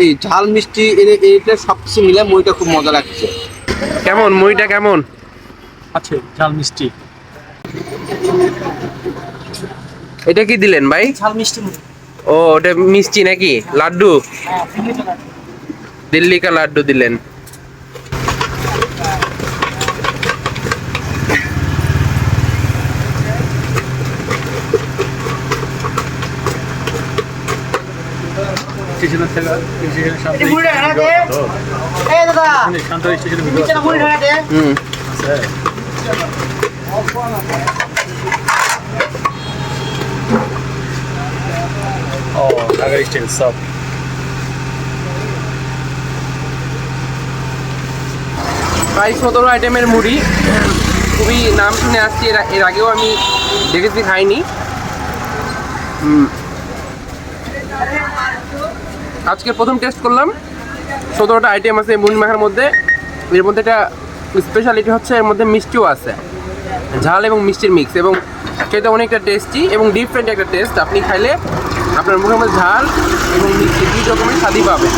এই ঝাল মিষ্টি এটা সবকিছু মিলে মুড়িটা খুব মজা লাগছে। কেমন মুড়িটা কেমন? আছে ঝাল মিষ্টি। এটা কি দিলেন ভাই? ঝাল মিষ্টি মুড়ি। ও ওটা মিষ্টি নাকি লাড্ডু? হ্যাঁ, দিল্লি কা লাড্ডু দিলেন। স্টেশনের থেকে স্টেশনের সামনে মুড়ি ঢাকা দে। এই দাদা শান্তরি স্টেশনের ভিতরে নিচে মুড়ি ঢাকা দে। হুম। আছে। ও ঢাকা স্টেশন সব প্রায় 17 আইটেমের মুড়ি, খুবই নাম শুনে আসছি, এর আগেও আমি দেখেছি, খাইনি। আজকে প্রথম টেস্ট করলাম। 17টা আইটেম আছে মুড়ি মাখার মধ্যে। এর মধ্যে একটা স্পেশালিটি হচ্ছে এর মধ্যে মিষ্টিও আছে, ঝাল এবং মিষ্টির মিক্স, এবং সেটা অনেকটা টেস্টি এবং ডিফারেন্ট একটা টেস্ট। আপনি খাইলে আপনার মুখের মধ্যে ঝাল এবং মিষ্টি দুই রকমের স্বাদই পাবেন।